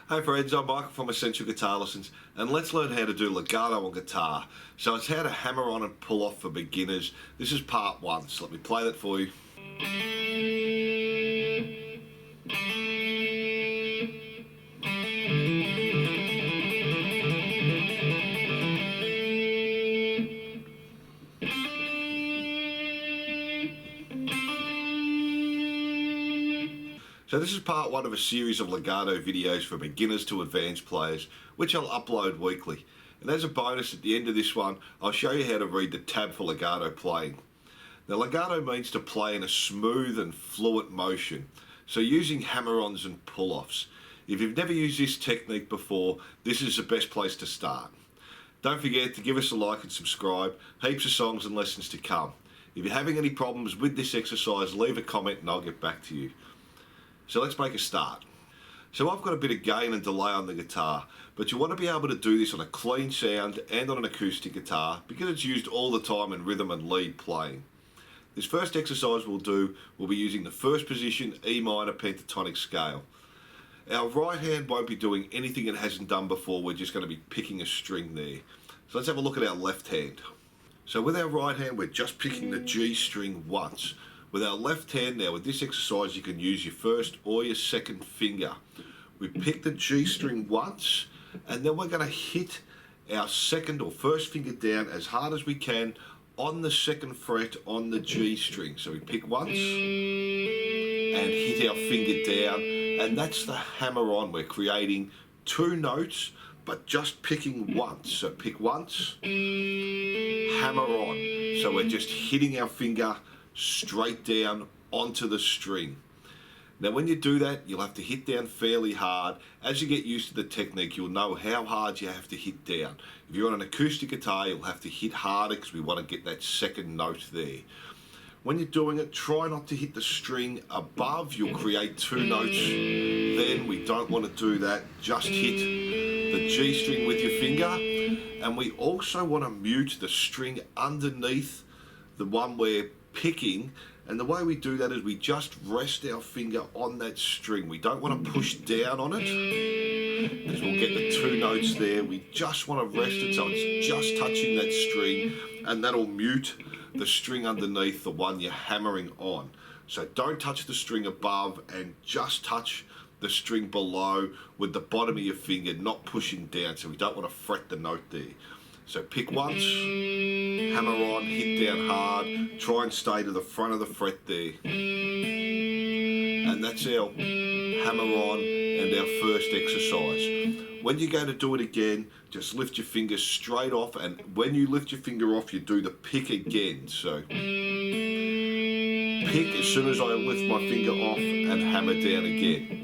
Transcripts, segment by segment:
Hey friends, I'm Michael from Essential Guitar Lessons, and let's learn how to do legato on guitar. So it's how to hammer on and pull off for beginners. This is part one, so let me play that for you. So this is part one of a series of legato videos for beginners to advanced players, which I'll upload weekly. And as a bonus at the end of this one, I'll show you how to read the tab for legato playing. Now legato means to play in a smooth and fluent motion, so using hammer-ons and pull-offs. If you've never used this technique before, this is the best place to start. Don't forget to give us a like and subscribe, heaps of songs and lessons to come. If you're having any problems with this exercise, leave a comment and I'll get back to you. So let's make a start. So I've got a bit of gain and delay on the guitar, but you want to be able to do this on a clean sound and on an acoustic guitar because it's used all the time in rhythm and lead playing. This first exercise we'll be using the first position E minor pentatonic scale. Our right hand won't be doing anything it hasn't done before, we're just going to be picking a string there. So let's have a look at our left hand. So with our right hand we're just picking the G string once. With our left hand now, with this exercise you can use your first or your second finger. We pick the G string once and then we're going to hit our second or first finger down as hard as we can on the second fret on the G string. So we pick once and hit our finger down, and that's the hammer on. We're creating two notes but just picking once. So pick once, hammer on. So we're just hitting our finger straight down onto the string. Now when you do that, you'll have to hit down fairly hard. As you get used to the technique, you'll know how hard you have to hit down. If you're on an acoustic guitar, you'll have to hit harder because we want to get that second note there. When you're doing it, try not to hit the string above. You'll create two notes. Then we don't want to do that. Just hit the G string with your finger. And we also want to mute the string underneath the one we're picking, and the way we do that is we just rest our finger on that string. We don't want to push down on it because we'll get the two notes there. We just want to rest it so it's just touching that string, and that'll mute the string underneath the one you're hammering on. So don't touch the string above and just touch the string below with the bottom of your finger, not pushing down, so we don't want to fret the note there. So pick once, hammer on, hit down hard, try and stay to the front of the fret there. And that's our hammer on and our first exercise. When you go to do it again, just lift your finger straight off, and when you lift your finger off, you do the pick again. So pick as soon as I lift my finger off and hammer down again.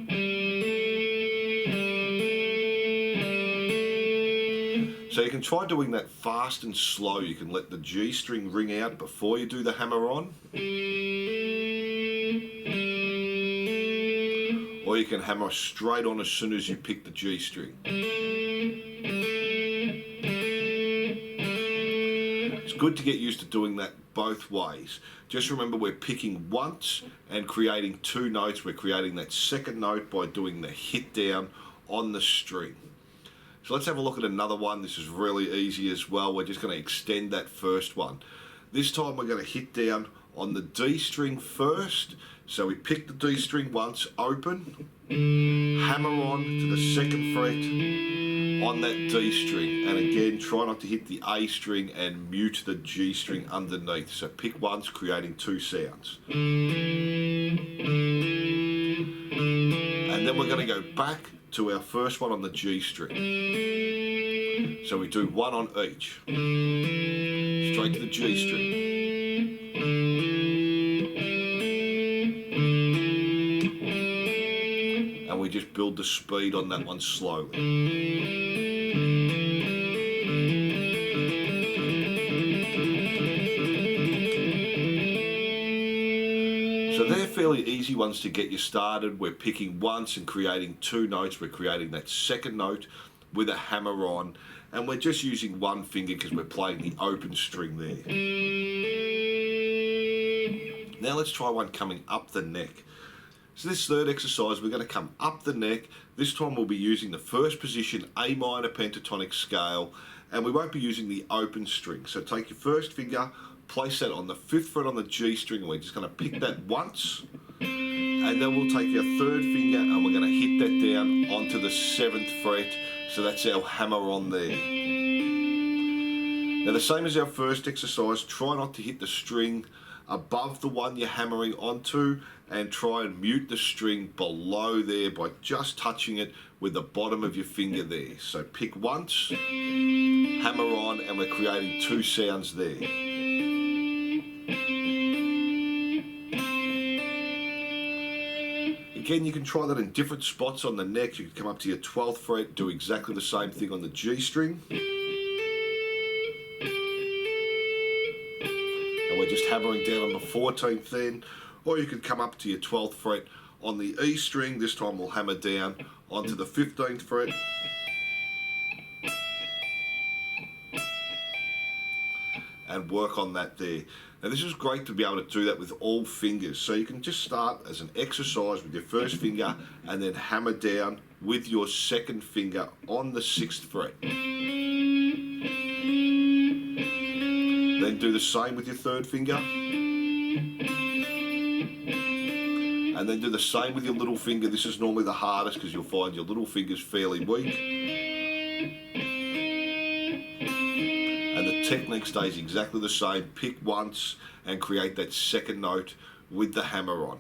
So you can try doing that fast and slow. You can let the G string ring out before you do the hammer on. Or you can hammer straight on as soon as you pick the G string. It's good to get used to doing that both ways. Just remember we're picking once and creating two notes. We're creating that second note by doing the hit down on the string. So let's have a look at another one. This is really easy as well. We're just going to extend that first one. This time we're going to hit down on the D string first. So we pick the D string once, open, hammer on to the second fret on that D string. And again, try not to hit the A string and mute the G string underneath. So pick once, creating two sounds. And then we're going to go back to our first one on the G string. So we do one on each. Straight to the G string. And we just build the speed on that one slowly. So they're fairly easy ones to get you started. We're picking once and creating two notes. We're creating that second note with a hammer on, and we're just using one finger because we're playing the open string there. Now let's try one coming up the neck. So this third exercise, we're going to come up the neck. This time we'll be using the first position A minor pentatonic scale, and we won't be using the open string. So take your first finger, place that on the 5th fret on the G string, and we're just going to pick that once, and then we'll take our third finger and we're going to hit that down onto the 7th fret. So that's our hammer-on there. Now the same as our first exercise, try not to hit the string above the one you're hammering onto, and try and mute the string below there by just touching it with the bottom of your finger there. So pick once, hammer on, and we're creating 2 sounds there. Again, you can try that in different spots on the neck. You can come up to your 12th fret, do exactly the same thing on the G string. And we're just hammering down on the 14th then. Or you could come up to your 12th fret on the E string. This time we'll hammer down onto the 15th fret. And work on that there. Now this is great to be able to do that with all fingers. So you can just start as an exercise with your first finger and then hammer down with your second finger on the 6th fret. Then do the same with your third finger. And then do the same with your little finger. This is normally the hardest because you'll find your little finger's fairly weak. And the technique stays exactly the same. Pick once and create that second note with the hammer on.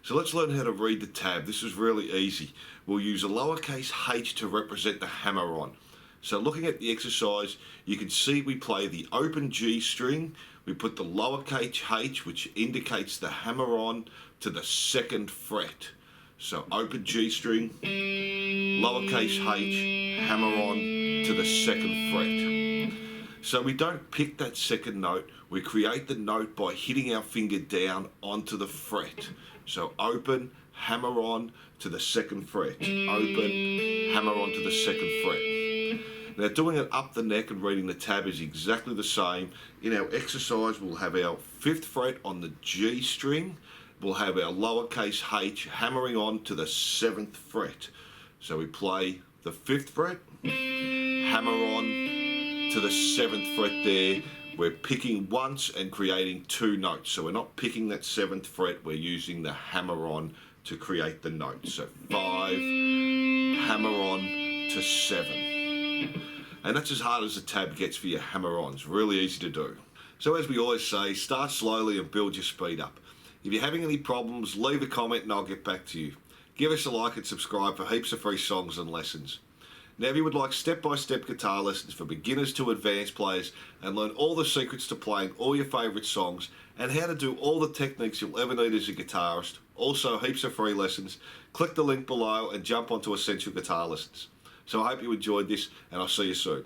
So let's learn how to read the tab. This is really easy. We'll use a lowercase h to represent the hammer on. So looking at the exercise, you can see we play the open G string. We put the lowercase h, which indicates the hammer on, to the 2nd fret. So open G string, lowercase h, hammer on to the 2nd fret. So we don't pick that second note, we create the note by hitting our finger down onto the fret. So open, hammer on to the 2nd fret. Open, hammer on to the 2nd fret. Now doing it up the neck and reading the tab is exactly the same. In our exercise we'll have our 5th fret on the G string. We'll have our lowercase h hammering on to the 7th fret. So we play the 5th fret, hammer on to the 7th fret there. We're picking once and creating 2 notes. So we're not picking that 7th fret, we're using the hammer on to create the note. So 5, hammer on to 7. And that's as hard as the tab gets for your hammer-ons. Really easy to do. So as we always say, start slowly and build your speed up. If you're having any problems, leave a comment and I'll get back to you. Give us a like and subscribe for heaps of free songs and lessons. Now if you would like step-by-step guitar lessons for beginners to advanced players and learn all the secrets to playing all your favourite songs and how to do all the techniques you'll ever need as a guitarist, also heaps of free lessons, click the link below and jump onto Essential Guitar Lessons. So I hope you enjoyed this and I'll see you soon.